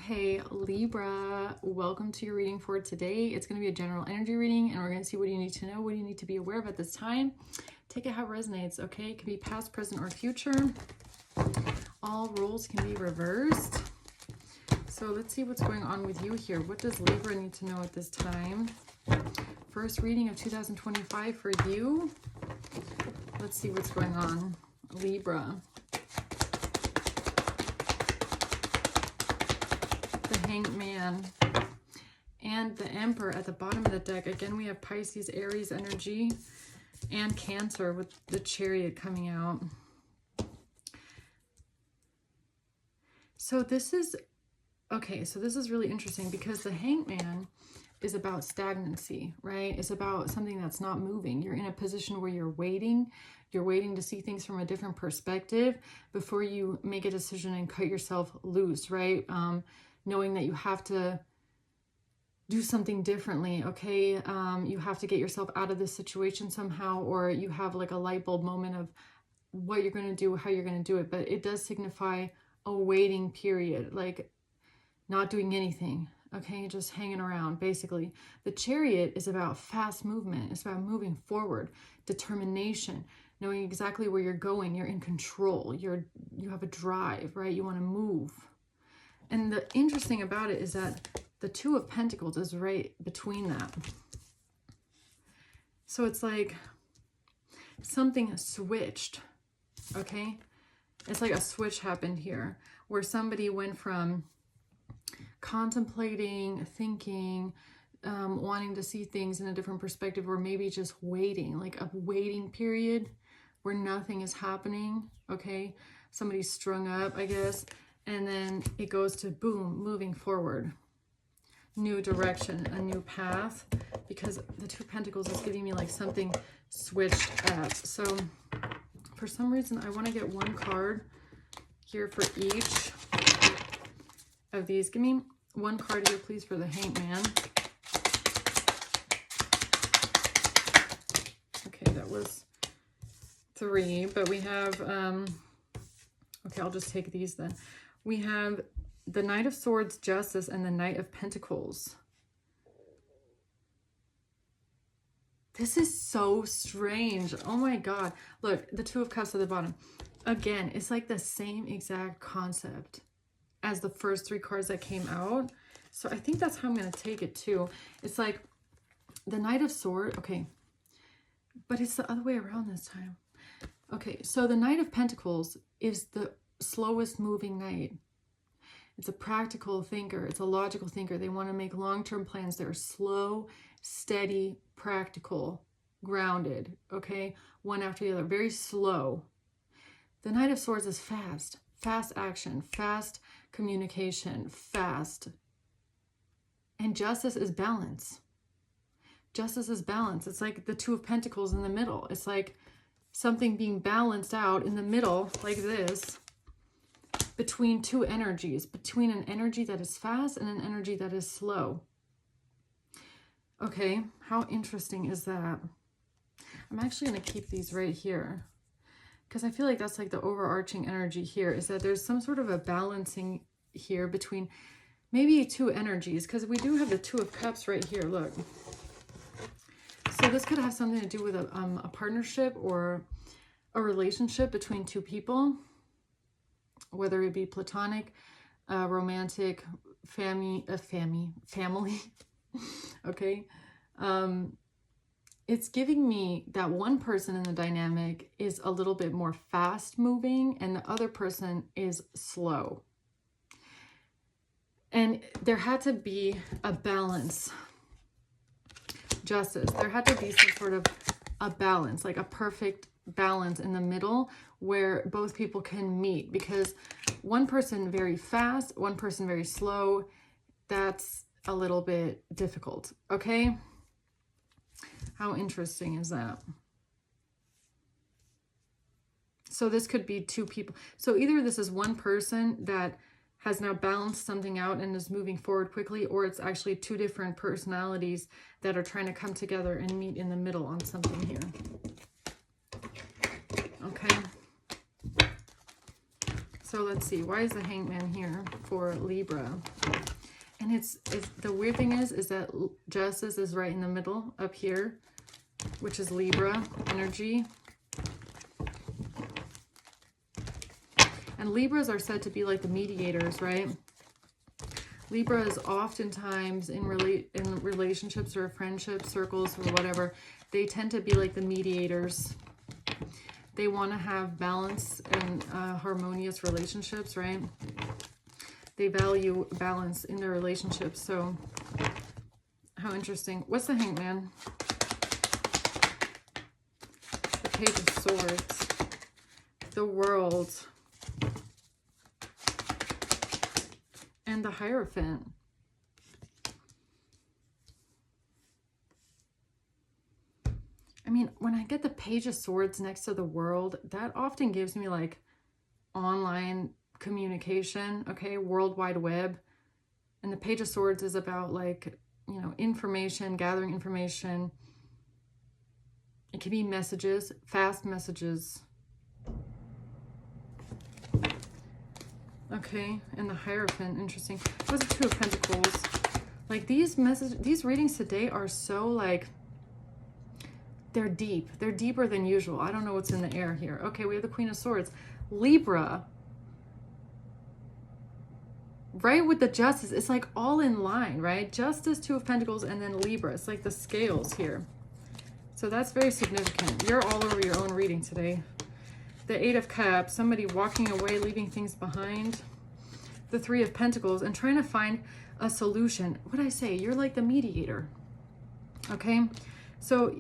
Hey Libra, welcome to your reading for today. It's going to be a general energy reading and we're going to see what you need to know, what you need to be aware of at this time. Take it how it resonates, okay? It can be past, present, or future. All roles can be reversed. So let's see what's going on with you here. What does Libra need to know at this time? First reading of 2025 for you. Let's see what's going on. Libra. The Hanged Man and the Emperor at the bottom of the deck. Again, we have Pisces, Aries energy, and Cancer with the Chariot coming out. So this is, okay, so this is really interesting because the Hanged Man is about stagnancy, right? It's about something that's not moving. You're in a position where you're waiting to see things from a different perspective before you make a decision and cut yourself loose, right? Knowing that you have to do something differently, okay? You have to get yourself out of this situation somehow, or you have like a light bulb moment of what you're going to do, how you're going to do it. But it does signify a waiting period, like not doing anything, okay? Just hanging around, basically. The Chariot is about fast movement. It's about moving forward, determination, knowing exactly where you're going. You're in control. You have a drive, right? You want to move. And the interesting about it is that the Two of Pentacles is right between that. So it's like something switched, okay? It's like a switch happened here where somebody went from contemplating, thinking, wanting to see things in a different perspective, or maybe just waiting, like a waiting period where nothing is happening, okay? Somebody's strung up, I guess. And then it goes to boom, moving forward. New direction, a new path. Because the Two of Pentacles is giving me like something switched up. So for some reason, I want to get one card here for each of these. Give me one card here, please, for the Hanged Man. Okay, that was 3. But we have, okay, I'll just take these then. We have the Knight of Swords, Justice, and the Knight of Pentacles. This is so strange. Oh my God. Look, the Two of Cups at the bottom. Again, it's like the same exact concept as the first 3 cards that came out. So I think that's how I'm going to take it too. It's like the Knight of Swords. Okay. But it's the other way around this time. Okay. So the Knight of Pentacles is the slowest moving knight. It's a practical thinker. It's a logical thinker. They want to make long-term plans. They're slow, steady, practical, grounded, okay? One after the other, very slow. The Knight of Swords is fast. Fast action, fast communication, fast. And Justice is balance. Justice is balance. It's like the Two of Pentacles in the middle. It's like something being balanced out in the middle like this, between two energies, between an energy that is fast and an energy that is slow. Okay, how interesting is that? I'm actually going to keep these right here because I feel like that's like the overarching energy here, is that there's some sort of a balancing here between maybe two energies, because we do have the Two of Cups right here, look. So this could have something to do with a partnership or a relationship between two people, whether it be platonic, romantic, family, okay? It's giving me that one person in the dynamic is a little bit more fast moving and the other person is slow. And there had to be a balance. Justice. There had to be some sort of a balance, like a perfect balance in the middle where both people can meet, because one person very fast, one person very slow, that's a little bit difficult, okay? How interesting is that? So this could be two people. So either this is one person that has now balanced something out and is moving forward quickly, or it's actually two different personalities that are trying to come together and meet in the middle on something here. Okay. So let's see. Why is the Hangman here for Libra? And it's the weird thing is that Justice is right in the middle up here, which is Libra energy. And Libras are said to be like the mediators, right? Libra is oftentimes in relationships or friendship circles or whatever, they tend to be like the mediators. They want to have balance and harmonious relationships, right? They value balance in their relationships. So how interesting. What's the Hangman? The Page of Swords. The World. And the Hierophant. I mean, when I get the Page of Swords next to the World, that often gives me like online communication, okay, World Wide Web. And the Page of Swords is about like, you know, information, gathering information. It can be messages, fast messages. Okay, and the Hierophant, interesting. What's the Two of Pentacles? Like these readings today are so like, they're deep. They're deeper than usual. I don't know what's in the air here. Okay, we have the Queen of Swords. Libra. Right with the Justice. It's like all in line, right? Justice, Two of Pentacles, and then Libra. It's like the scales here. So that's very significant. You're all over your own reading today. The Eight of Cups. Somebody walking away, leaving things behind. The Three of Pentacles. And trying to find a solution. What did I say? You're like the mediator. Okay? So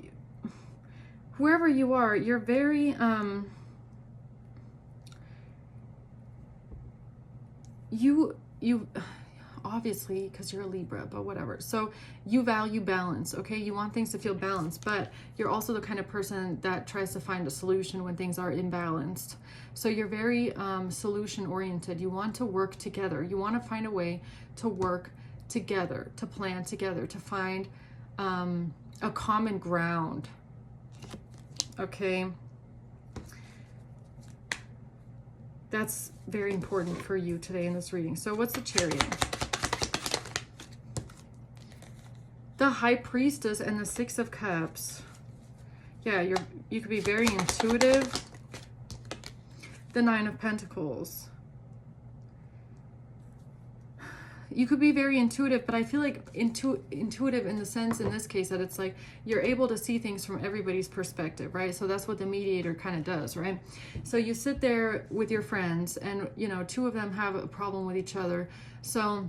whoever you are, you're very, you obviously, because you're a Libra, but whatever. So you value balance, okay? You want things to feel balanced, but you're also the kind of person that tries to find a solution when things are imbalanced. So you're very solution oriented. You want to work together. You want to find a way to work together, to plan together, to find a common ground. Okay, that's very important for you today in this reading. So what's the Chariot? The High Priestess and the Six of Cups. Yeah, you could be very intuitive. The Nine of Pentacles. You could be very intuitive, but I feel like intuitive in the sense, in this case, that it's like you're able to see things from everybody's perspective, right? So that's what the mediator kind of does, right? So you sit there with your friends and, you know, two of them have a problem with each other. So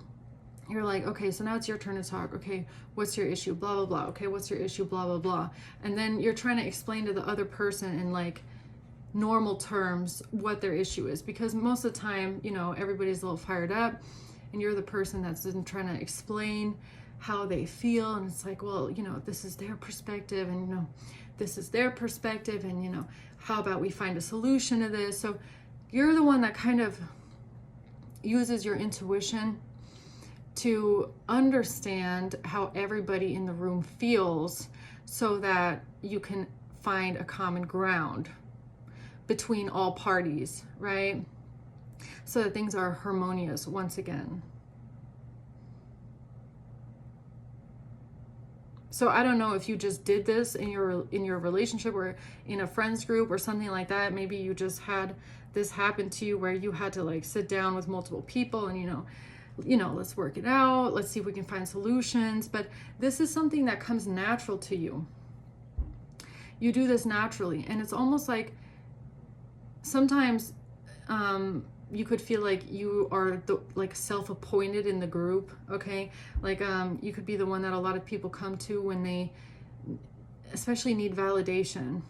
you're like, okay, so now it's your turn to talk. Okay, what's your issue? Blah, blah, blah. Okay, what's your issue? Blah, blah, blah. And then you're trying to explain to the other person in like normal terms what their issue is. Because most of the time, you know, everybody's a little fired up. And you're the person that's trying to explain how they feel. And it's like, well, you know, this is their perspective. And, you know, this is their perspective. And, you know, how about we find a solution to this? So you're the one that kind of uses your intuition to understand how everybody in the room feels so that you can find a common ground between all parties, right? So that things are harmonious once again. So I don't know if you just did this in your relationship or in a friends group or something like that. Maybe you just had this happen to you where you had to like sit down with multiple people and you know, let's work it out. Let's see if we can find solutions. But this is something that comes natural to you. You do this naturally, and it's almost like sometimes you could feel like you are like self-appointed in the group, okay? Like you could be the one that a lot of people come to when they especially need validation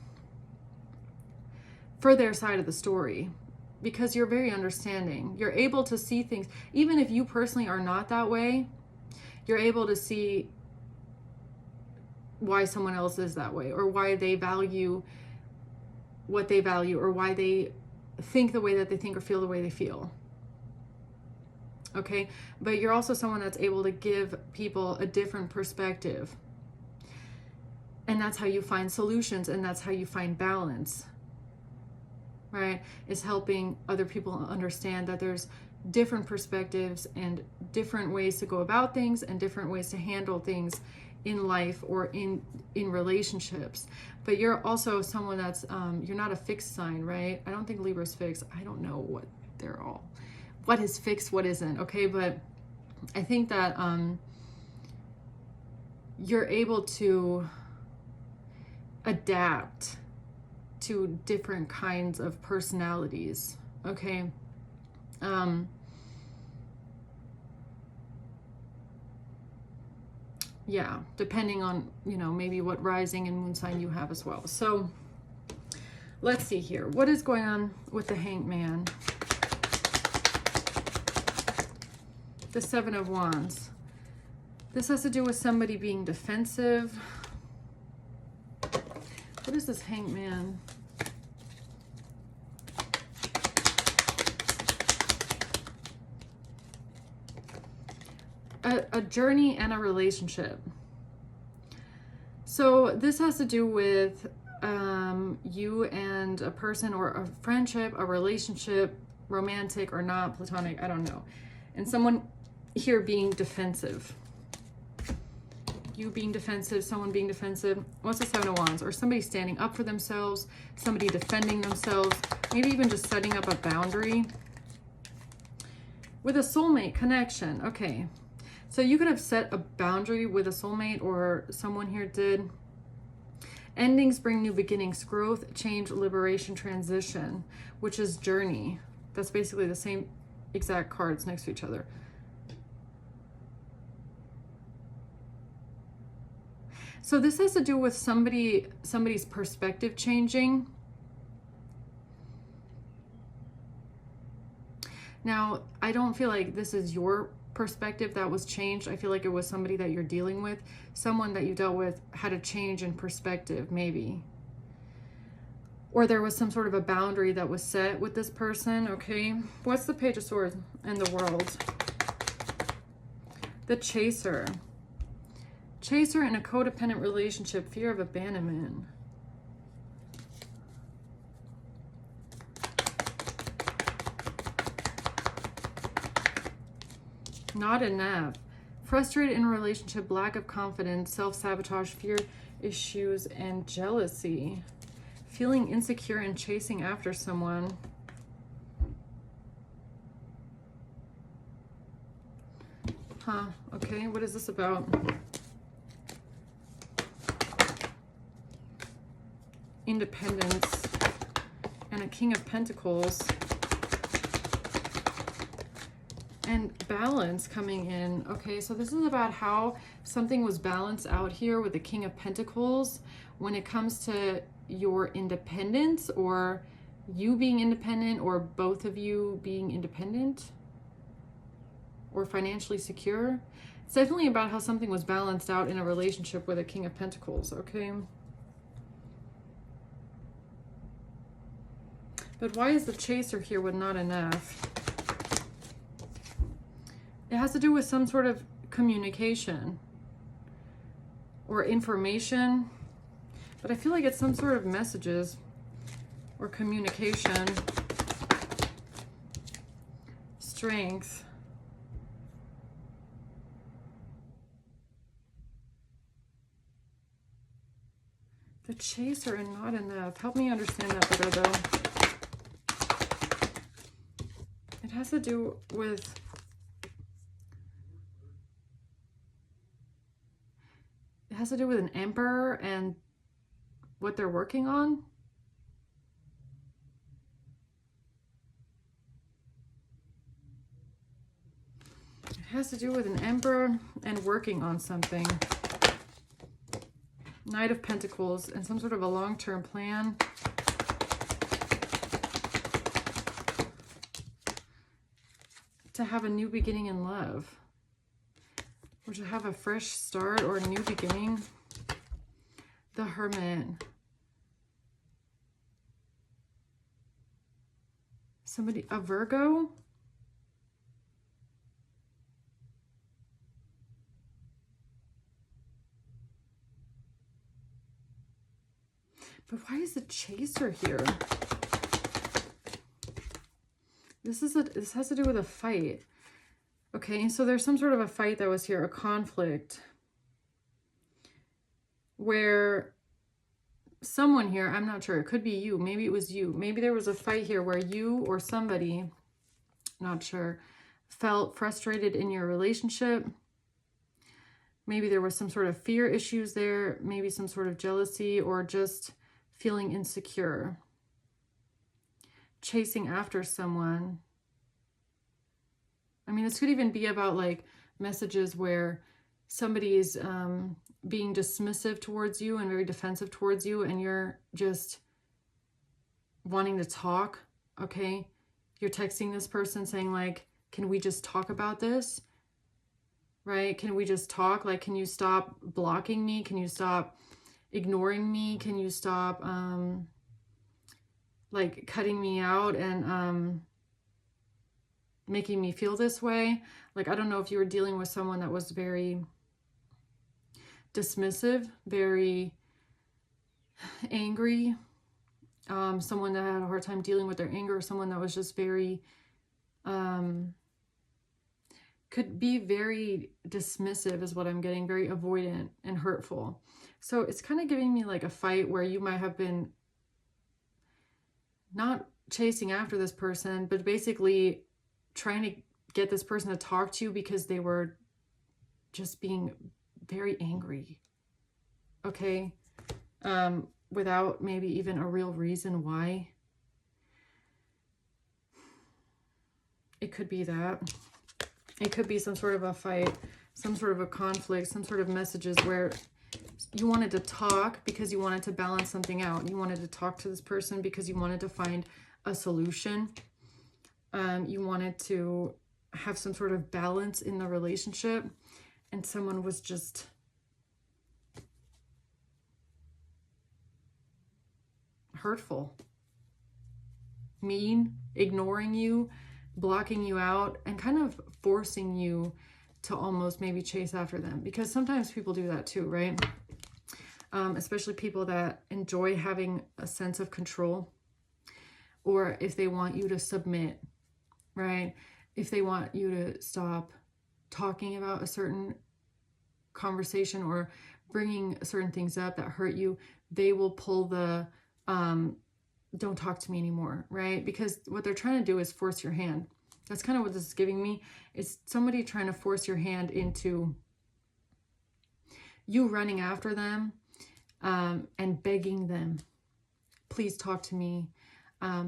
for their side of the story, because you're very understanding. You're able to see things, even if you personally are not that way, you're able to see why someone else is that way, or why they value what they value, or why they think the way that they think or feel the way they feel. Okay, but you're also someone that's able to give people a different perspective, and that's how you find solutions, and that's how you find balance, right? Is helping other people understand that there's different perspectives and different ways to go about things and different ways to handle things in life or in relationships. But you're also someone that's you're not a fixed sign, right? I don't think Libra's fixed. I don't know what is fixed, what isn't, okay? But I think that you're able to adapt to different kinds of personalities, okay? Yeah, depending on, you know, maybe what rising and moon sign you have as well. So let's see here. What is going on with the Hanged Man? The Seven of Wands. This has to do with somebody being defensive. What is this Hanged Man? A journey and a relationship. So this has to do with you and a person, or a friendship, a relationship, romantic or not, platonic, I don't know. And someone here being defensive. You being defensive, someone being defensive. What's the Seven of Wands? Or somebody standing up for themselves, somebody defending themselves, maybe even just setting up a boundary. With a soulmate connection, okay. So you could have set a boundary with a soulmate, or someone here did. Endings bring new beginnings, growth, change, liberation, transition, which is journey. That's basically the same exact cards next to each other. So this has to do with somebody's perspective changing. Now, I don't feel like this is your perspective that was changed. I feel like it was somebody that you're dealing with. Someone that you dealt with had a change in perspective, maybe. Or there was some sort of a boundary that was set with this person, okay? What's the Page of Swords and the World? The Chaser. Chaser in a codependent relationship, fear of abandonment. Not enough. Frustrated in a relationship, lack of confidence, self-sabotage, fear issues, and jealousy. Feeling insecure and chasing after someone. Huh, okay, what is this about? Independence and a King of Pentacles. And balance coming in. Okay, so this is about how something was balanced out here with the King of Pentacles when it comes to your independence, or you being independent, or both of you being independent or financially secure. It's definitely about how something was balanced out in a relationship with a King of Pentacles, okay? But why is the Chaser here with not enough? It has to do with some sort of communication or information, but I feel like it's some sort of messages or communication. Strength. The Chaser and not enough. Help me understand that better, though. It has to do with... It has to do with an Emperor and what they're working on. It has to do with an Emperor and working on something. Knight of Pentacles and some sort of a long-term plan. To have a new beginning in love. Or to have a fresh start or a new beginning. The Hermit. Somebody, a Virgo? But why is the Chaser here? This has to do with a fight. Okay, so there's some sort of a fight that was here, a conflict, where someone here, I'm not sure, it could be you, maybe it was you, maybe there was a fight here where you or somebody, not sure, felt frustrated in your relationship. Maybe there was some sort of fear issues there, maybe some sort of jealousy, or just feeling insecure, chasing after someone. I mean, this could even be about like messages where somebody is being dismissive towards you and very defensive towards you, and you're just wanting to talk, okay? You're texting this person saying like, can we just talk about this? Right? Can we just talk? Like, can you stop blocking me? Can you stop ignoring me? Can you stop like cutting me out and making me feel this way? Like, I don't know if you were dealing with someone that was very dismissive, very angry, someone that had a hard time dealing with their anger, someone that was just very, could be very dismissive is what I'm getting, very avoidant and hurtful. So it's kind of giving me like a fight where you might have been not chasing after this person, but basically trying to get this person to talk to you because they were just being very angry, okay? Without maybe even a real reason why. It could be that. It could be some sort of a fight, some sort of a conflict, some sort of messages where you wanted to talk because you wanted to balance something out. You wanted to talk to this person because you wanted to find a solution. You wanted to have some sort of balance in the relationship, and someone was just hurtful, mean, ignoring you, blocking you out, and kind of forcing you to almost maybe chase after them, because sometimes people do that too, right? Especially people that enjoy having a sense of control, or if they want you to submit, right? If they want you to stop talking about a certain conversation or bringing certain things up that hurt you, they will pull the don't talk to me anymore, right? Because what they're trying to do is force your hand. That's kind of what this is giving me. It's somebody trying to force your hand into you running after them and begging them, please talk to me.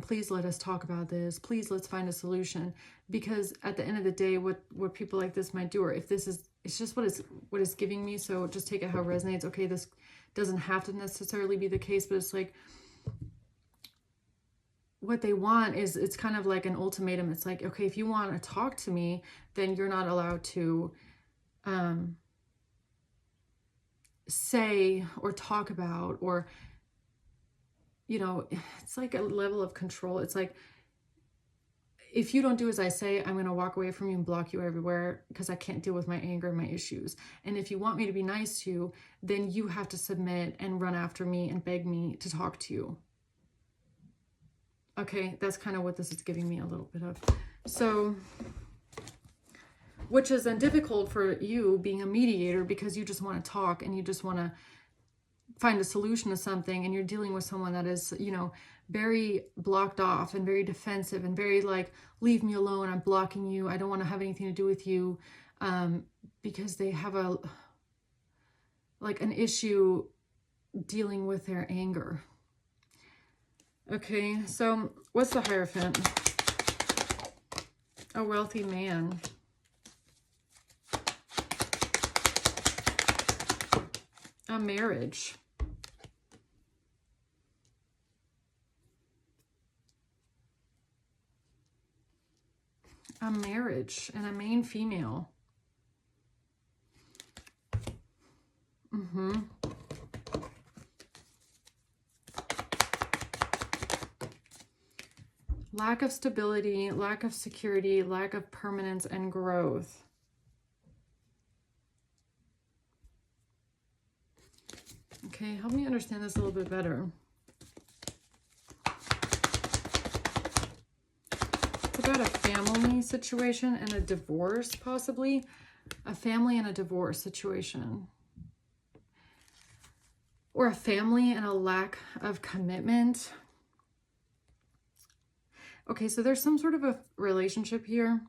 Please let us talk about this. Please let's find a solution. Because at the end of the day, what people like this might do, or if this is, it's just what it's giving me. So just take it how it resonates. Okay, this doesn't have to necessarily be the case, but it's like, what they want is, it's kind of like an ultimatum. It's like, okay, if you want to talk to me, then you're not allowed to say or talk about, or, you know, it's like a level of control. It's like, if you don't do as I say, I'm going to walk away from you and block you everywhere because I can't deal with my anger and my issues. And if you want me to be nice to you, then you have to submit and run after me and beg me to talk to you. Okay, that's kind of what this is giving me a little bit of. So, which is then difficult for you being a mediator, because you just want to talk and you just want to find a solution to something, and you're dealing with someone that is, you know, very blocked off and very defensive and very like, leave me alone, I'm blocking you, I don't want to have anything to do with you, because they have an issue dealing with their anger. Okay, so what's the Hierophant? A wealthy man. A marriage. A marriage and a main female. Lack of stability, lack of security, lack of permanence and growth. Okay, help me understand this a little bit better. got a family situation and a divorce, possibly. A family and a divorce situation. Or a family and a lack of commitment. Okay, so there's some sort of a relationship here.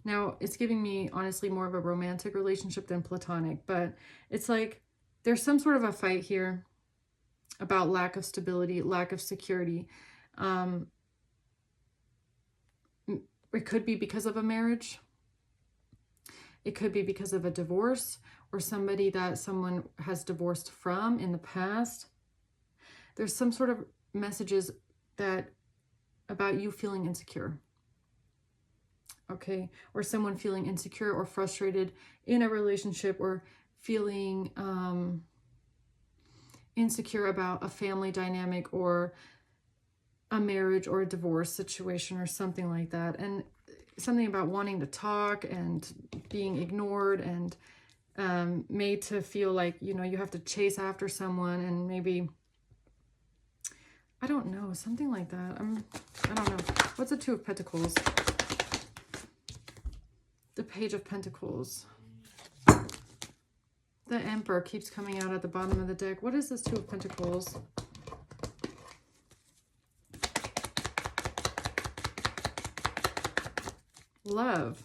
Now, it's giving me, honestly, more of a romantic relationship than platonic. But it's like there's some sort of a fight here about lack of stability, lack of security. It could be because of a marriage. It could be because of a divorce or somebody that someone has divorced from in the past. There's some sort of messages that about you feeling insecure. Okay, or someone feeling insecure or frustrated in a relationship, or feeling insecure about a family dynamic or a marriage or a divorce situation or something like that. And something about wanting to talk and being ignored and made to feel like, you know, you have to chase after someone, and maybe, I don't know, something like that. I don't know. What's the Two of Pentacles? The Page of Pentacles. The Emperor keeps coming out at the bottom of the deck. What is this Two of Pentacles? Love.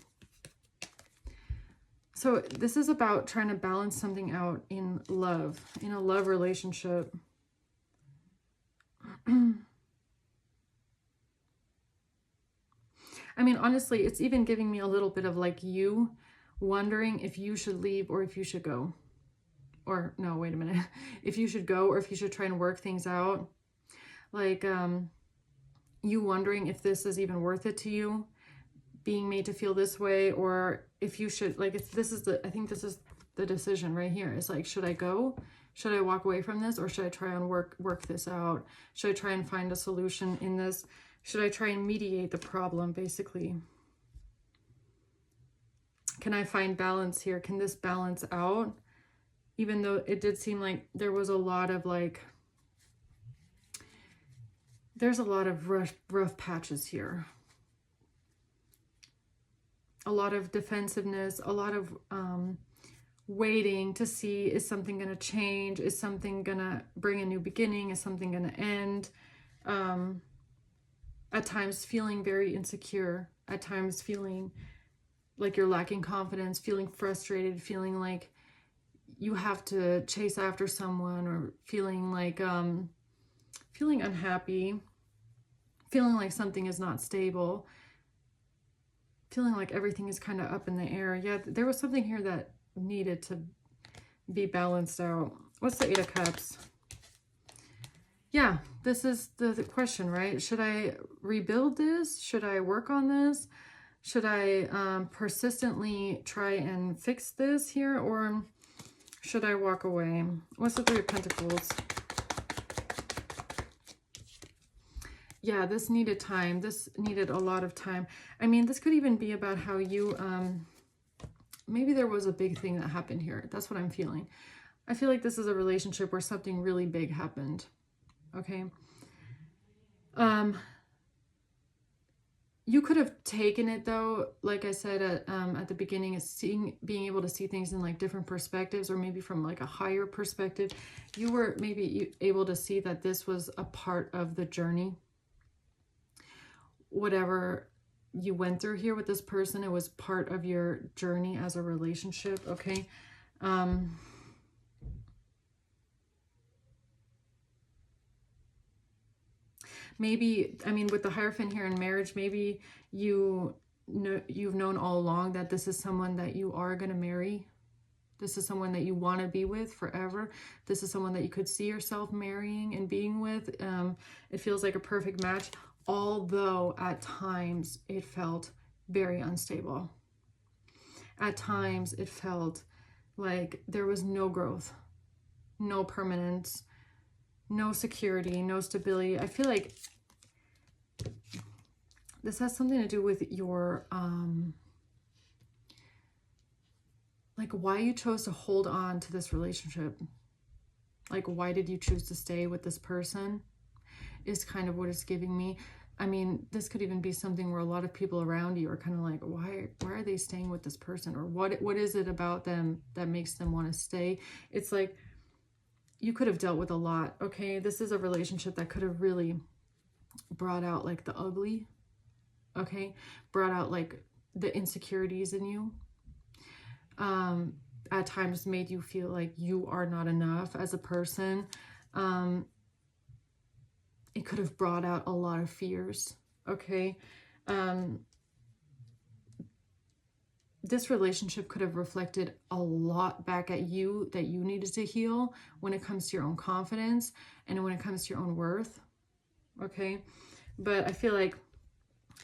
So this is about trying to balance something out in love, in a love relationship. I mean, honestly, it's even giving me a little bit of like you wondering if you should leave or if you should go. Or no, wait a minute. If you should go or if you should try and work things out. Like you wondering if this is even worth it to you, being made to feel this way, or if you should, like, if this is the, I think this is the decision right here. It's like, should I go? Should I walk away from this, or should I try and work this out? Should I try and find a solution in this? Should I try and mediate the problem, basically? Can I find balance here? Can this balance out? Even though it did seem like there was a lot of like, there's a lot of rough patches here. A lot of defensiveness, a lot of waiting to see, is something going to change? Is something going to bring a new beginning? Is something going to end? At times feeling very insecure, at times feeling like you're lacking confidence, feeling frustrated, feeling like you have to chase after someone, or feeling like, feeling unhappy, feeling like something is not stable, feeling like everything is kind of up in the air. Yeah, there was something here that needed to be balanced out. What's the Eight of Cups? Yeah, this is the question, right? Should I rebuild this? Should I work on this? Should I persistently try and fix this here? Or should I walk away? What's the Three of Pentacles? Yeah, this needed time. This needed a lot of time. I mean, this could even be about how you, maybe there was a big thing that happened here. That's what I'm feeling. I feel like this is a relationship where something really big happened. Okay. You could have taken it though, like I said at the beginning, is being able to see things in like different perspectives, or maybe from like a higher perspective. You were maybe able to see that this was a part of the journey. Whatever you went through here with this person, it was part of your journey as a relationship. Okay. Maybe, I mean, with the Hierophant here in marriage, maybe you've known all along that this is someone that you are going to marry. This is someone that you want to be with forever. This is someone that you could see yourself marrying and being with. It feels like a perfect match, although at times it felt very unstable. At times it felt like there was no growth, no permanence, no security, no stability. I feel like this has something to do with your, like why you chose to hold on to this relationship. Like, why did you choose to stay with this person is kind of what it's giving me. I mean, this could even be something where a lot of people around you are kind of like, why are they staying with this person? Or what is it about them that makes them want to stay? It's like you could have dealt with a lot, okay? This is a relationship that could have really brought out like the ugly, okay? Brought out like the insecurities in you. At times made you feel like you are not enough as a person. It could have brought out a lot of fears, okay? This relationship could have reflected a lot back at you that you needed to heal when it comes to your own confidence and when it comes to your own worth, okay? But I feel like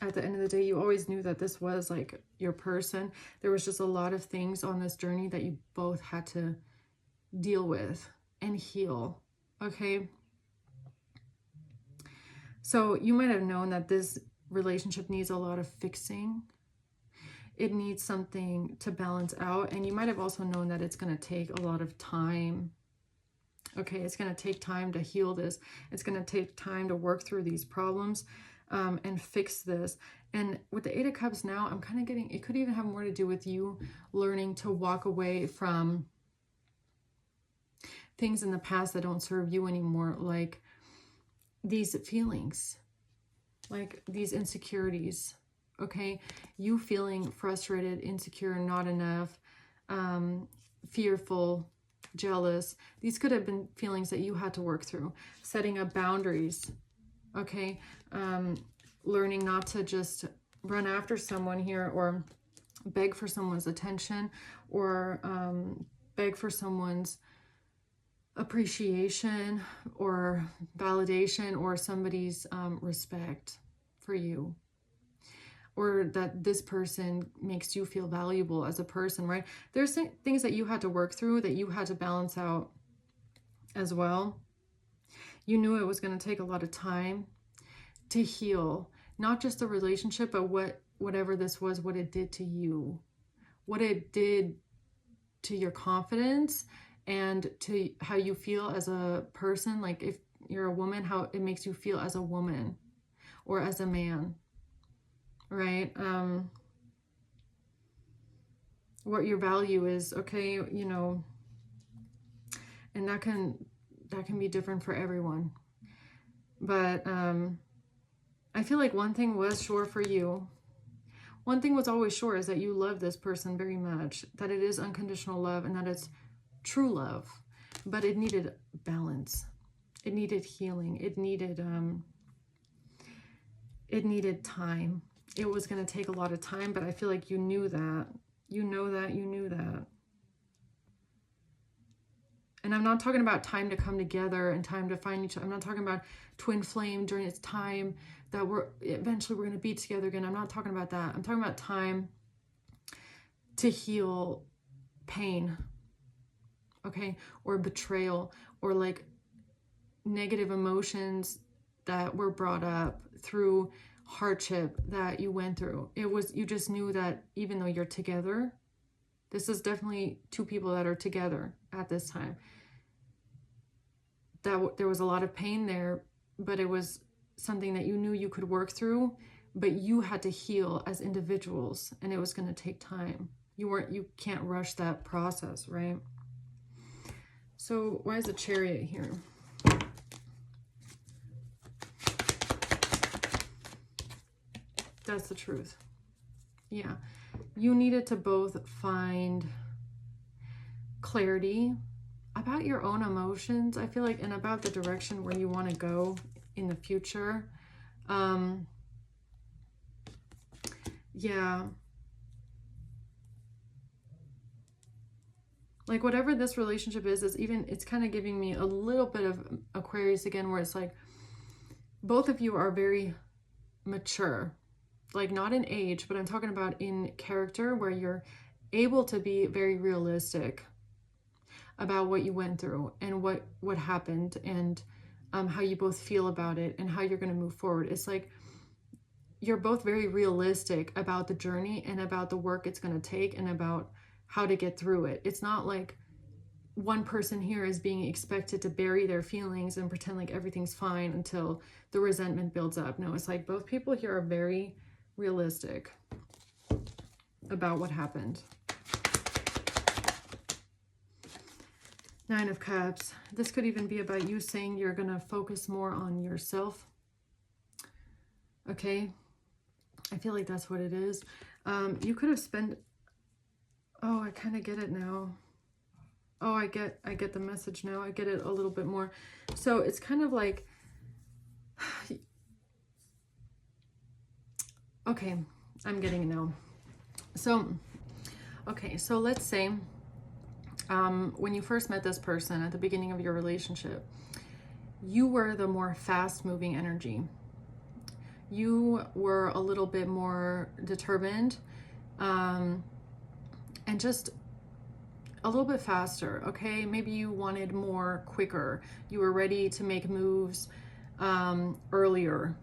at the end of the day, you always knew that this was like your person. There was just a lot of things on this journey that you both had to deal with and heal, okay? So you might have known that this relationship needs a lot of fixing. It needs something to balance out. And you might have also known that it's going to take a lot of time. Okay, it's going to take time to heal this. It's going to take time to work through these problems and fix this. And with the Eight of Cups now, I'm kind of getting, it could even have more to do with you learning to walk away from things in the past that don't serve you anymore, like these feelings, like these insecurities, okay? You feeling frustrated, insecure, not enough, fearful, jealous. These could have been feelings that you had to work through. Setting up boundaries, okay? Learning not to just run after someone here or beg for someone's attention or beg for someone's appreciation or validation or somebody's respect for you, or that this person makes you feel valuable as a person, right? There's things that you had to work through, that you had to balance out as well. You knew it was going to take a lot of time to heal, not just the relationship, but whatever this was, what it did to you, what it did to your confidence and to how you feel as a person. Like if you're a woman, how it makes you feel as a woman or as a man, right? What your value is, okay, you know, and that can be different for everyone. But I feel like one thing was sure for you. One thing was always sure is that you love this person very much, that it is unconditional love and that it's true love, but it needed balance. It needed healing. It needed time. It was going to take a lot of time, but I feel like you knew that. You know that. You knew that. And I'm not talking about time to come together and time to find each other. I'm not talking about twin flame during its time that eventually we're going to be together again. I'm not talking about that. I'm talking about time to heal pain, okay? Or betrayal, or like negative emotions that were brought up through hardship that you went through. You just knew that even though you're together, this is definitely two people that are together at this time, that there was a lot of pain there, but it was something that you knew you could work through, but you had to heal as individuals, and it was going to take time. You can't rush that process, right? So why is the Chariot here? That's the truth. Yeah. You needed to both find clarity about your own emotions, I feel like, and about the direction where you want to go in the future. Yeah. Like whatever this relationship is it's kind of giving me a little bit of Aquarius again, where it's like both of you are very mature, like not in age, but I'm talking about in character, where you're able to be very realistic about what you went through and what happened, and how you both feel about it and how you're going to move forward. It's like you're both very realistic about the journey and about the work it's going to take and about how to get through it. It's not like one person here is being expected to bury their feelings and pretend like everything's fine until the resentment builds up. No, it's like both people here are very realistic about what happened. Nine of Cups. This could even be about you saying you're going to focus more on yourself. Okay. I feel like that's what it is. You could have spent... Oh, I kind of get it now. Oh, I get the message now. I get it a little bit more. So it's kind of like... Okay, I'm getting it now. So, okay, so let's say when you first met this person at the beginning of your relationship, you were the more fast-moving energy. You were a little bit more determined and just a little bit faster, okay? Maybe you wanted more quicker. You were ready to make moves earlier,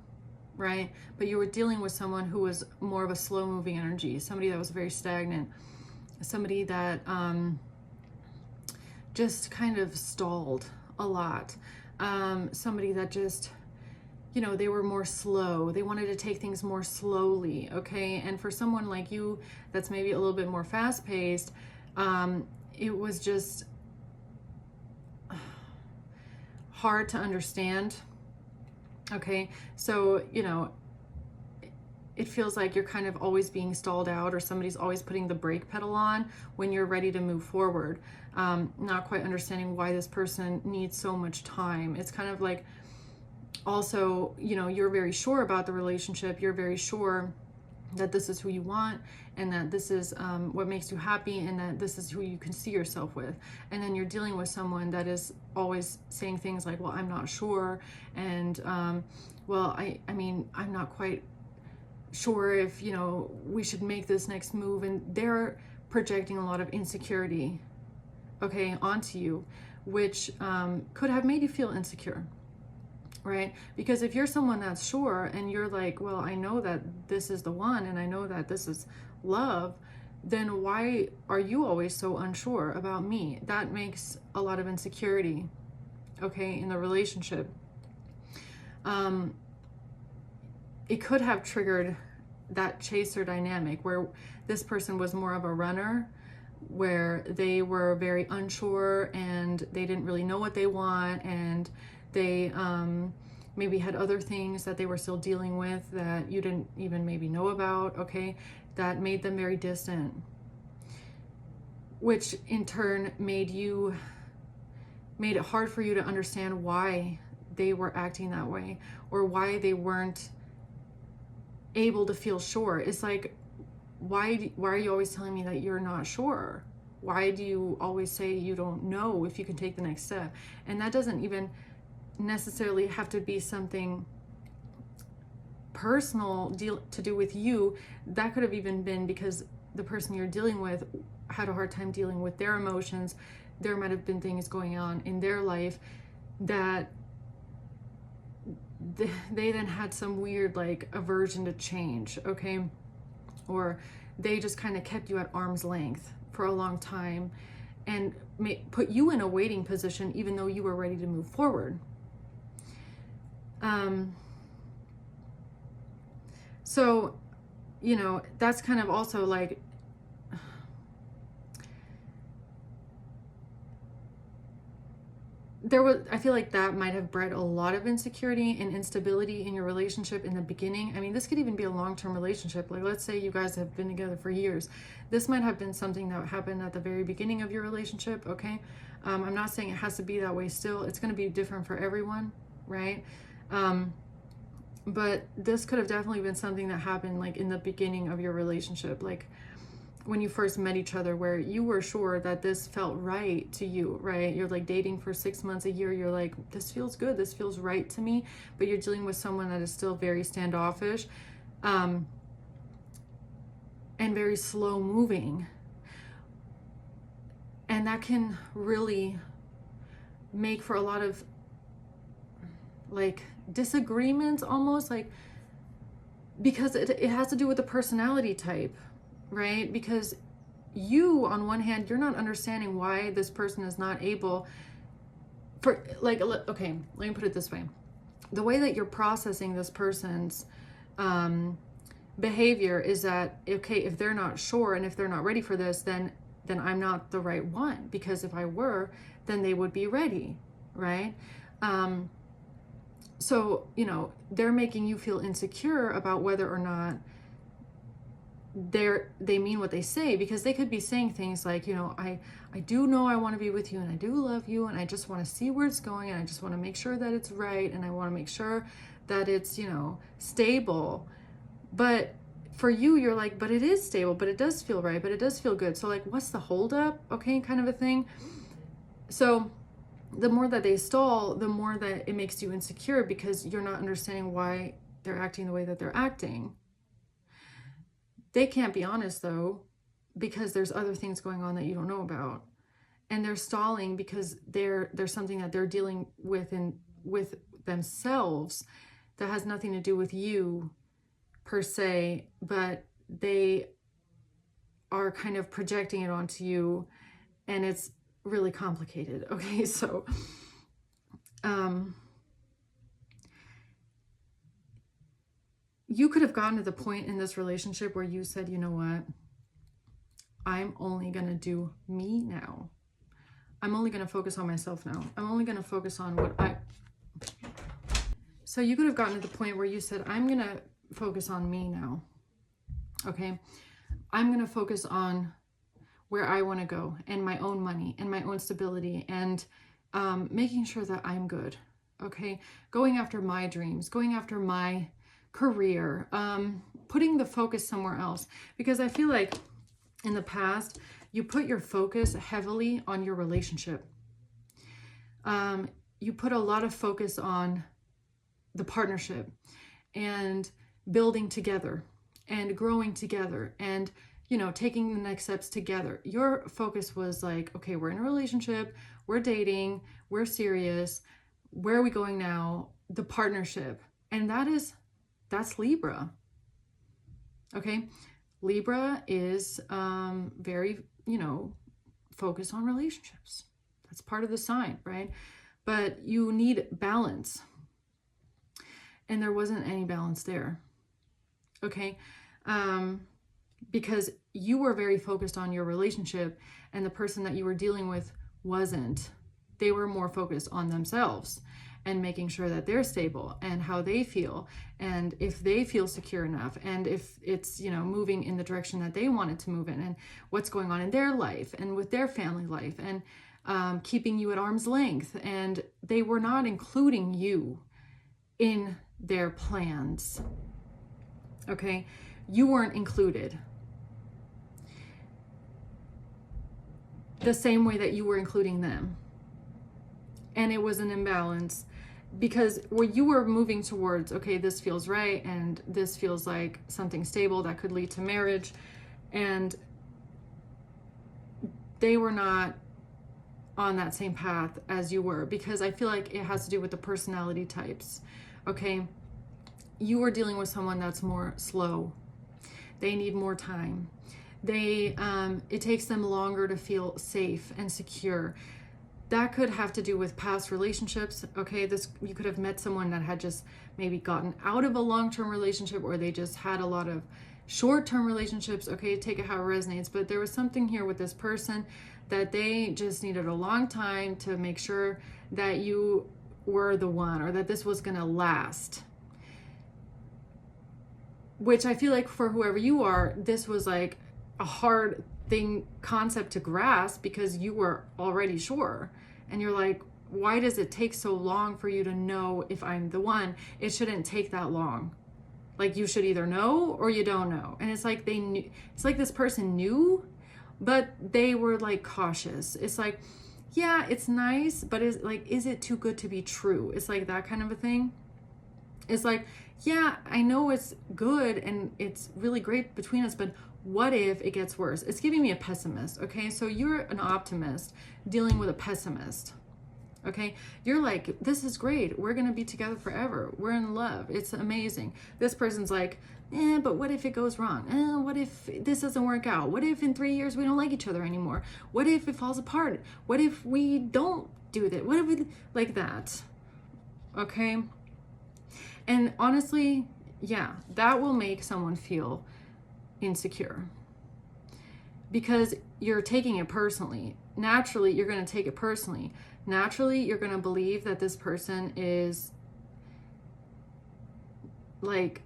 right? But you were dealing with someone who was more of a slow-moving energy, somebody that was very stagnant, somebody that just kind of stalled a lot, somebody that just, you know, they were more slow. They wanted to take things more slowly, okay? And for someone like you that's maybe a little bit more fast-paced, it was just hard to understand, okay? So, you know, it feels like you're kind of always being stalled out, or somebody's always putting the brake pedal on when you're ready to move forward. Not quite understanding why this person needs so much time. It's kind of like, also, you know, you're very sure about the relationship. You're very sure that this is who you want, and that this is what makes you happy, and that this is who you can see yourself with. And then you're dealing with someone that is always saying things like, well, I'm not sure, and well, I mean, I'm not quite sure if, you know, we should make this next move. And they're projecting a lot of insecurity, okay, onto you, which could have made you feel insecure, right? Because if you're someone that's sure and you're like, well, I know that this is the one, and I know that this is love, then why are you always so unsure about me? That makes a lot of insecurity, okay, in the relationship. It could have triggered that chaser dynamic where this person was more of a runner, where they were very unsure and they didn't really know what they want, and they maybe had other things that they were still dealing with that you didn't even maybe know about, okay, that made them very distant, which in turn made it hard for you to understand why they were acting that way, or why they weren't able to feel sure. It's like, why are you always telling me that you're not sure? Why do you always say you don't know if you can take the next step? And that doesn't even necessarily have to be something personal to do with you. That could have even been because the person you're dealing with had a hard time dealing with their emotions. There might have been things going on in their life that they then had some weird like aversion to change, okay? Or they just kind of kept you at arm's length for a long time and put you in a waiting position even though you were ready to move forward. So, you know, that's kind of also like, I feel like that might have bred a lot of insecurity and instability in your relationship in the beginning. I mean, this could even be a long-term relationship. Like, let's say you guys have been together for years. This might have been something that happened at the very beginning of your relationship, okay? I'm not saying it has to be that way still. It's going to be different for everyone, right? But this could have definitely been something that happened like in the beginning of your relationship, like when you first met each other, where you were sure that this felt right to you, right? You're like dating for 6 months, a year. You're like, this feels good. This feels right to me. But you're dealing with someone that is still very standoffish, and very slow moving. And that can really make for a lot of like disagreements almost, like, because it has to do with the personality type, right? Because you, on one hand, you're not understanding why this person is not able for, like, okay, let me put it this way. The way that you're processing this person's behavior is that, okay, if they're not sure and if they're not ready for this, then I'm not the right one, because if I were, then they would be ready, right? So, you know, they're making you feel insecure about whether or not they mean what they say, because they could be saying things like, you know, I do know I want to be with you, and I do love you, and I just want to see where it's going, and I just want to make sure that it's right, and I want to make sure that it's, you know, stable. But for you, you're like, but it is stable, but it does feel right, but it does feel good. So like, what's the holdup? Okay, kind of a thing. So the more that they stall, the more that it makes you insecure, because you're not understanding why they're acting the way that they're acting. They can't be honest though, because there's other things going on that you don't know about. And they're stalling because there's something that they're dealing with with themselves that has nothing to do with you per se, but they are kind of projecting it onto you, and it's really complicated. Okay, so you could have gotten to the point in this relationship where you said, you know what, I'm only going to do me now. I'm only going to focus on myself now. I'm only going to focus on so you could have gotten to the point where you said, I'm going to focus on me now. Okay. I'm going to focus on where I want to go, and my own money and my own stability, and making sure that I'm good. Okay. Going after my dreams, going after my career, putting the focus somewhere else, because I feel like in the past, you put your focus heavily on your relationship. You put a lot of focus on the partnership and building together and growing together and, you know, taking the next steps together. Your focus was like, okay, we're in a relationship, we're dating, we're serious, where are we going now? The partnership. And that's Libra. Okay. Libra is very, you know, focused on relationships. That's part of the sign, right? But you need balance. And there wasn't any balance there. Okay. Because you were very focused on your relationship, and the person that you were dealing with wasn't. They were more focused on themselves and making sure that they're stable and how they feel, and if they feel secure enough, and if it's, you know, moving in the direction that they want it to move in, and what's going on in their life and with their family life, and keeping you at arm's length. And they were not including you in their plans. Okay. You weren't included the same way that you were including them. And it was an imbalance, because where you were moving towards, okay, this feels right, and this feels like something stable that could lead to marriage, and they were not on that same path as you were, because I feel like it has to do with the personality types. Okay. You were dealing with someone that's more slow. They need more time. It takes them longer to feel safe and secure. That could have to do with past relationships. Okay, you could have met someone that had just maybe gotten out of a long-term relationship, or they just had a lot of short-term relationships. Okay, take it how it resonates. But there was something here with this person that they just needed a long time to make sure that you were the one, or that this was going to last. Which I feel like for whoever you are, this was like a hard concept to grasp, because you were already sure. And you're like, why does it take so long for you to know if I'm the one? It shouldn't take that long. Like, you should either know or you don't know. And it's like they knew, it's like this person knew, but they were like cautious. It's like, yeah, it's nice, but is it too good to be true? It's like that kind of a thing. It's like, yeah, I know it's good and it's really great between us, but what if it gets worse? It's giving me a pessimist. Okay, so you're an optimist dealing with a pessimist. Okay, you're like, this is great. We're going to be together forever. We're in love. It's amazing. This person's like, but what if it goes wrong? What if this doesn't work out? What if in 3 years we don't like each other anymore? What if it falls apart? What if we don't do that? What if we, like that? Okay. And honestly, yeah, that will make someone feel insecure because you're taking it personally. Naturally, you're going to take it personally. Naturally, you're going to believe that this person is like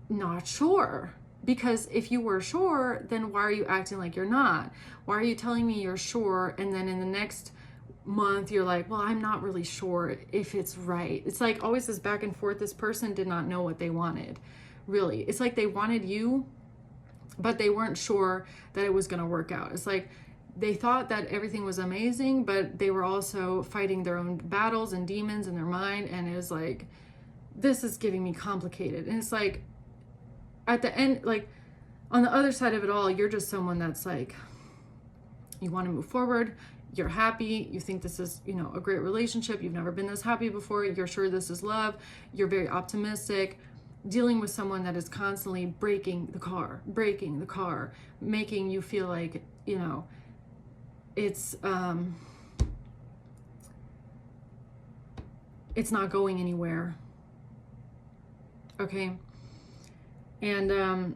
not sure. Because if you were sure, then why are you acting like you're not? Why are you telling me you're sure? And then in the next month, you're like, well, I'm not really sure if it's right. It's like always this back and forth. This person did not know what they wanted. Really. It's like they wanted you, but they weren't sure that it was going to work out. It's like they thought that everything was amazing, but they were also fighting their own battles and demons in their mind. And it was like, this is getting me complicated. And it's like, at the end, like on the other side of it all, you're just someone that's like, you want to move forward. You're happy. You think this is, you know, a great relationship. You've never been this happy before. You're sure this is love. You're very optimistic. Dealing with someone that is constantly breaking the car, making you feel like, you know, it's not going anywhere. Okay. And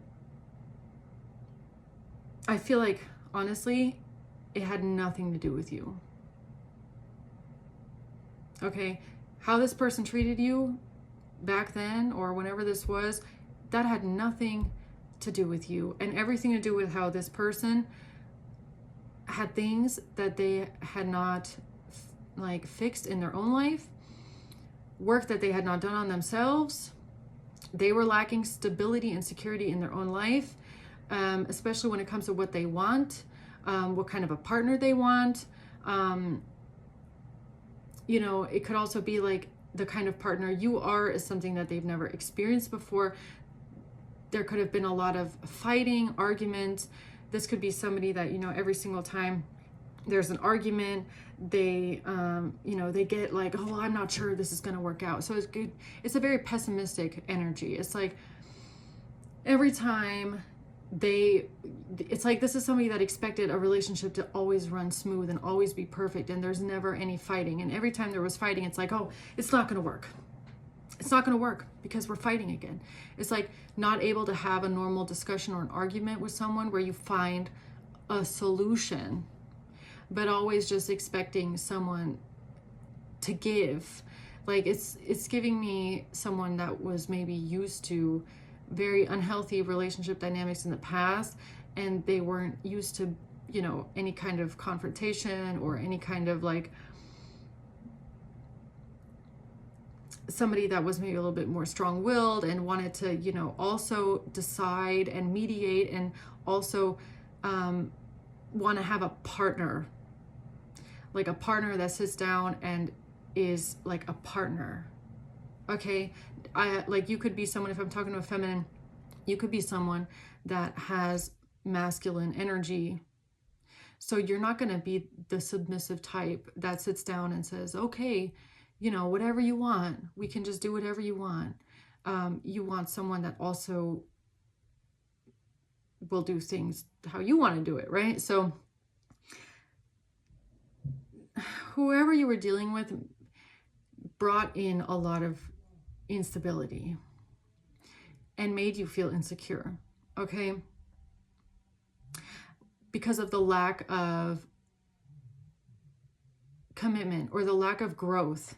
I feel like, honestly, it had nothing to do with you. Okay? How this person treated you back then or whenever this was, that had nothing to do with you, and everything to do with how this person had things that they had not like fixed in their own life, work that they had not done on themselves. They were lacking stability and security in their own life, especially when it comes to what they want, what kind of a partner they want. You know, it could also be like the kind of partner you are is something that they've never experienced before. There could have been a lot of fighting, arguments. This could be somebody that, you know, every single time there's an argument, they, you know, they get like, oh, I'm not sure this is going to work out. So it's good. It's a very pessimistic energy. It's like every time it's like this is somebody that expected a relationship to always run smooth and always be perfect, and there's never any fighting. And every time there was fighting, it's like, oh, it's not going to work. It's not going to work because we're fighting again. It's like not able to have a normal discussion or an argument with someone where you find a solution, but always just expecting someone to give. Like it's giving me someone that was maybe used to very unhealthy relationship dynamics in the past, and they weren't used to, you know, any kind of confrontation or any kind of like somebody that was maybe a little bit more strong-willed and wanted to, you know, also decide and mediate, and also want to have a partner, like a partner that sits down and is like a partner. Okay, like you could be someone, if I'm talking to a feminine, you could be someone that has masculine energy. So you're not going to be the submissive type that sits down and says, okay, you know, whatever you want, we can just do whatever you want. You want someone that also will do things how you want to do it, right? So whoever you were dealing with brought in a lot of instability and made you feel insecure, okay? Because of the lack of commitment or the lack of growth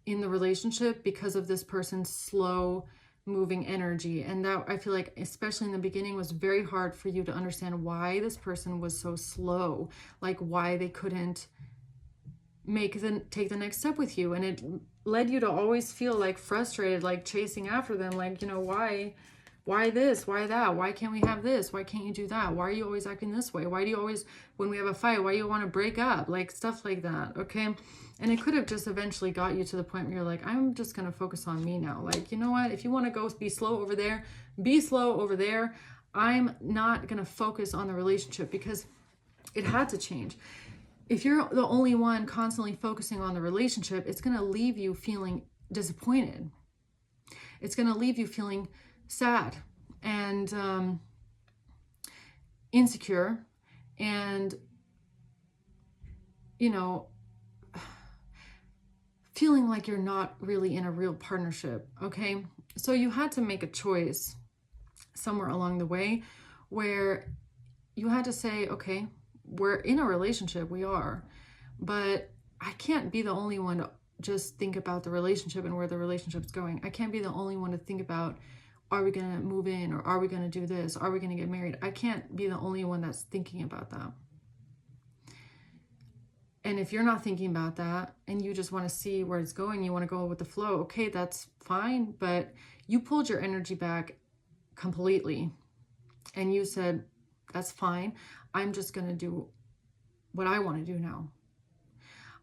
in the relationship because of this person's slow moving energy. And that, I feel like, especially in the beginning, was very hard for you to understand why this person was so slow, like why they couldn't take the next step with you. And it led you to always feel like frustrated, like chasing after them, like, you know, why this, why that, why can't we have this, why can't you do that, why are you always acting this way, why do you always, when we have a fight, why do you want to break up, like stuff like that. Okay. And it could have just eventually got you to the point where you're like, I'm just going to focus on me now. Like, you know what, if you want to go be slow over there, be slow over there. I'm not going to focus on the relationship, because it had to change. if you're the only one constantly focusing on the relationship, it's going to leave you feeling disappointed. It's going to leave you feeling sad and insecure and, you know, feeling like you're not really in a real partnership, okay? So you had to make a choice somewhere along the way where you had to say, okay, we're in a relationship, we are, but I can't be the only one to just think about the relationship and where the relationship's going. I can't be the only one to think about, are we going to move in, or are we going to do this? Are we going to get married? I can't be the only one that's thinking about that. And if you're not thinking about that and you just want to see where it's going, you want to go with the flow, okay, that's fine. But you pulled your energy back completely and you said, that's fine. I'm just going to do what I want to do now.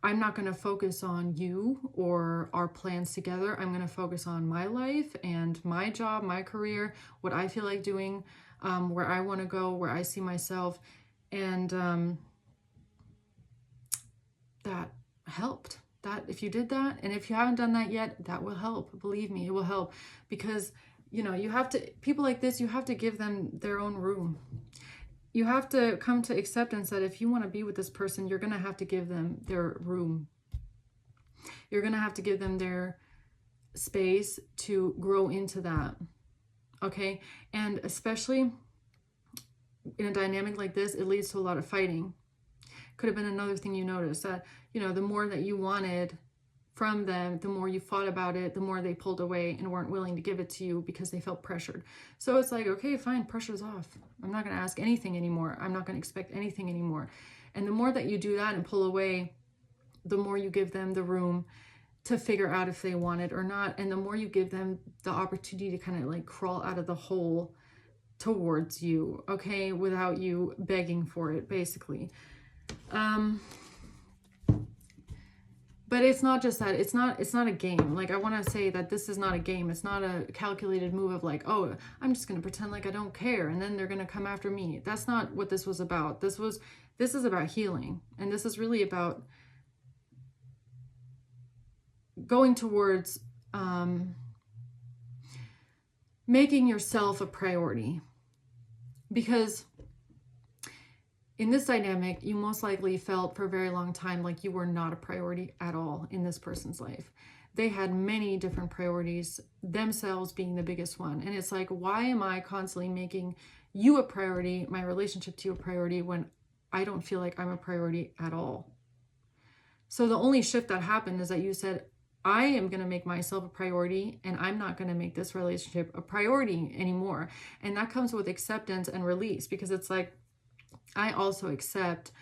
I'm not going to focus on you or our plans together. I'm going to focus on my life and my job, my career, what I feel like doing, where I want to go, where I see myself. And that helped. That if you did that, and if you haven't done that yet, that will help. Believe me, it will help, because you know, you have to, people like this, you have to give them their own room. You have to come to acceptance that if you want to be with this person, you're going to have to give them their room. You're going to have to give them their space to grow into that. Okay? And especially in a dynamic like this, it leads to a lot of fighting. Could have been another thing you noticed, that, you know, the more that you wanted from them, the more you fought about it, the more they pulled away and weren't willing to give it to you because they felt pressured. So it's like, okay, fine, pressure's off. I'm not going to ask anything anymore. I'm not going to expect anything anymore. And the more that you do that and pull away, the more you give them the room to figure out if they want it or not. And the more you give them the opportunity to kind of like crawl out of the hole towards you, okay, without you begging for it, basically. But it's not just that. It's not a game. Like, I want to say that this is not a game. It's not a calculated move of like, oh, I'm just going to pretend like I don't care and then they're going to come after me. That's not what this was about. This is about healing. And this is really about going towards making yourself a priority. Because in this dynamic, you most likely felt for a very long time like you were not a priority at all in this person's life. They had many different priorities, themselves being the biggest one. And it's like, why am I constantly making you a priority, my relationship to you a priority, when I don't feel like I'm a priority at all? So the only shift that happened is that you said, I am going to make myself a priority, and I'm not going to make this relationship a priority anymore. And that comes with acceptance and release, because it's like, I also accept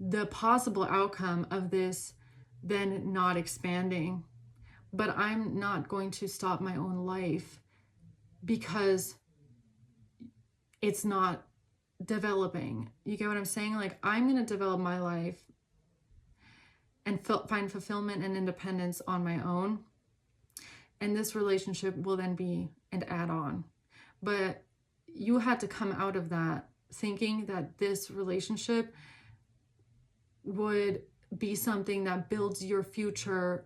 the possible outcome of this then not expanding, but I'm not going to stop my own life because it's not developing. You get what I'm saying? Like, I'm going to develop my life and find fulfillment and independence on my own. And this relationship will then be an add-on. But you had to come out of that thinking that this relationship would be something that builds your future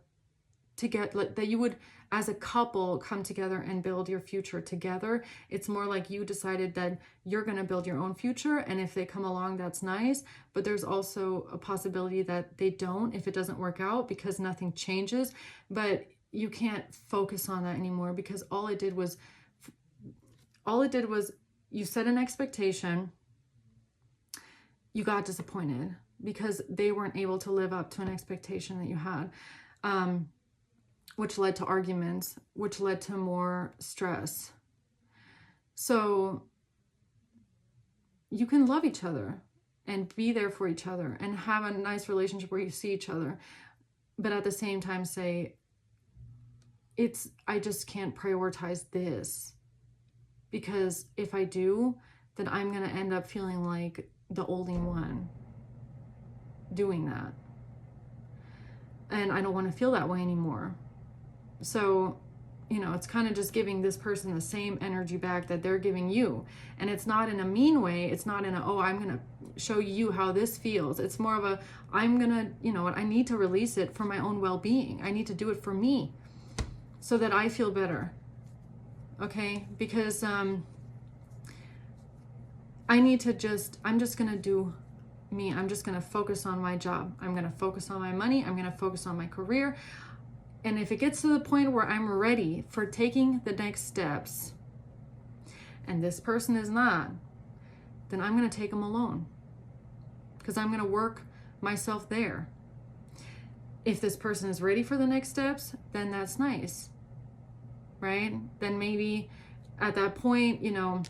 that you would, as a couple, come together and build your future together. It's more like you decided that you're going to build your own future, and if they come along, that's nice, but there's also a possibility that they don't, if it doesn't work out, because nothing changes. But you can't focus on that anymore, because all it did was you set an expectation, you got disappointed because they weren't able to live up to an expectation that you had, which led to arguments, which led to more stress. So you can love each other and be there for each other and have a nice relationship where you see each other, but at the same time say, I just can't prioritize this. Because if I do, then I'm going to end up feeling like the only one doing that. And I don't want to feel that way anymore. So you know, it's kind of just giving this person the same energy back that they're giving you. And it's not in a mean way. It's not in a, oh, I'm going to show you how this feels. It's more of a, I'm going to, you know what, I need to release it for my own well-being. I need to do it for me so that I feel better. Okay? Because I need to just, I'm just going to do me. I'm just going to focus on my job. I'm going to focus on my money. I'm going to focus on my career. And if it gets to the point where I'm ready for taking the next steps and this person is not, then I'm going to take them alone because I'm going to work myself there. If this person is ready for the next steps, then that's nice, right? Then maybe at that point, you know,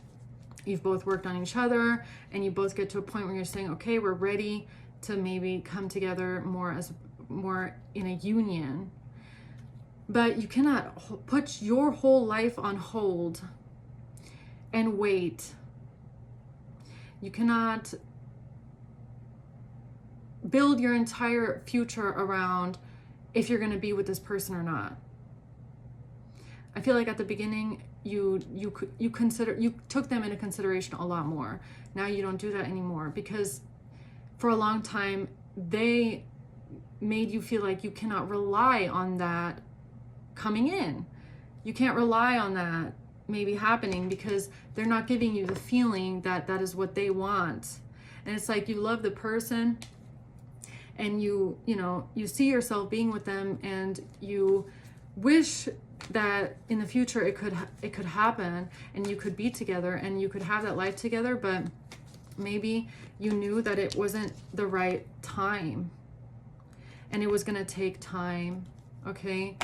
you've both worked on each other and you both get to a point where you're saying, okay, we're ready to maybe come together more in a union. But you cannot put your whole life on hold and wait. You cannot build your entire future around if you're going to be with this person or not. I feel like at the beginning you took them into consideration a lot more. Now you don't do that anymore because for a long time they made you feel like you cannot rely on that coming in. You can't rely on that maybe happening because they're not giving you the feeling that that is what they want. And it's like you love the person and you know, you see yourself being with them and you wish that in the future it could happen and you could be together and you could have that life together, but maybe you knew that it wasn't the right time and it was going to take time. Okay.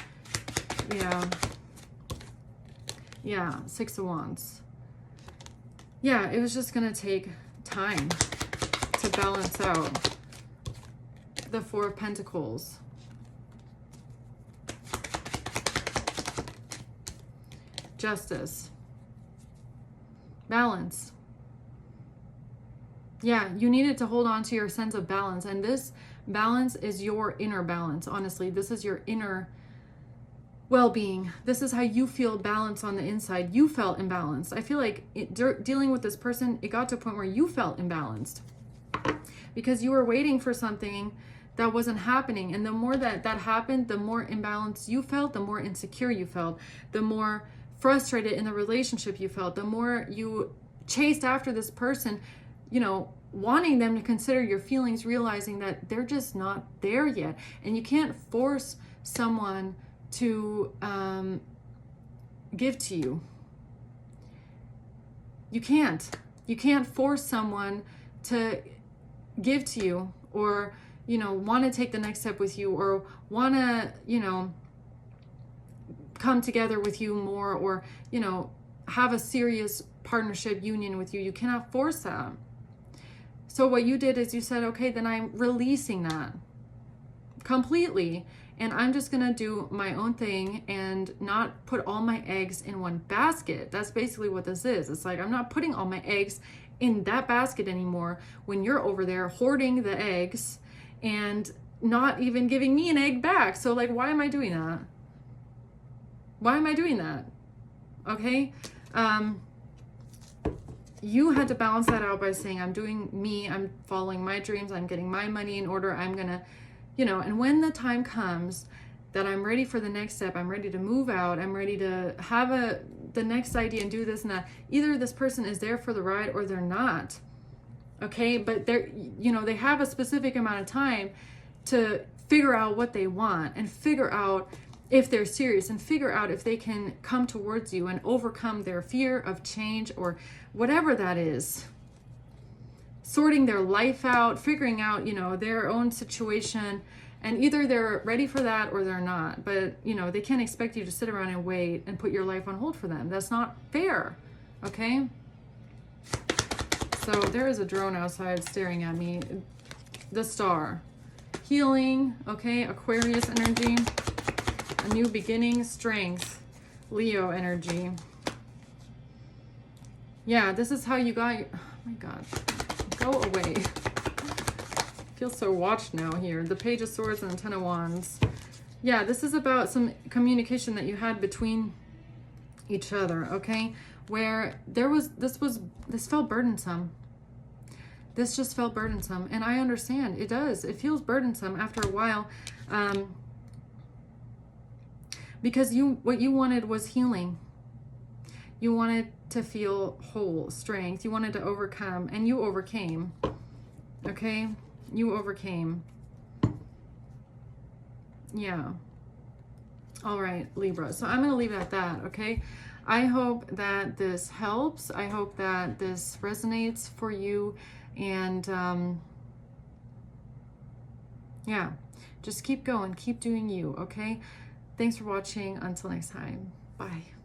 Yeah, 6 of Wands. Yeah, it was just going to take time to balance out. The 4 of Pentacles. Justice. Balance. Yeah, you needed to hold on to your sense of balance. And this balance is your inner balance. Honestly, this is your inner well-being. This is how you feel balance on the inside. You felt imbalanced. I feel like dealing with this person, it got to a point where you felt imbalanced because you were waiting for something that wasn't happening. And the more that happened, the more imbalanced you felt, the more insecure you felt, the more frustrated in the relationship you felt, the more you chased after this person, you know, wanting them to consider your feelings, realizing that they're just not there yet. And you can't force someone to give to you. You can't force someone to give to you or, you know, want to take the next step with you or want to, you know, come together with you more or, you know, have a serious partnership union with you. You cannot force that. So what you did is you said, okay, then I'm releasing that completely. And I'm just going to do my own thing and not put all my eggs in one basket. That's basically what this is. It's like, I'm not putting all my eggs in that basket anymore when you're over there hoarding the eggs and not even giving me an egg back. So like, why am I doing that? Why am I doing that? Okay. You had to balance that out by saying, I'm doing me, I'm following my dreams, I'm getting my money in order, I'm going to, you know, and when the time comes that I'm ready for the next step, I'm ready to move out, I'm ready to have the next idea and do this and that, either this person is there for the ride or they're not. Okay. But they're, you know, they have a specific amount of time to figure out what they want and figure out if they're serious and figure out if they can come towards you and overcome their fear of change or whatever that is. Sorting their life out, figuring out, you know, their own situation, and either they're ready for that or they're not. But, you know, they can't expect you to sit around and wait and put your life on hold for them. That's not fair. Okay? So there is a drone outside staring at me. The Star. Healing, okay? Aquarius energy. A new beginning, strength, Leo energy. Yeah, this is how you got, oh my God, go away. I feel so watched now here. The Page of Swords and the Ten of Wands. Yeah, this is about some communication that you had between each other, okay? Where this felt burdensome. This just felt burdensome. And I understand. It does. It feels burdensome after a while. Because what you wanted was healing. You wanted to feel whole, strength. You wanted to overcome, and you overcame. Okay? You overcame. Yeah. All right, Libra. So I'm going to leave it at that, okay? I hope that this helps. I hope that this resonates for you. And yeah, just keep going. Keep doing you, okay? Thanks for watching. Until next time. Bye.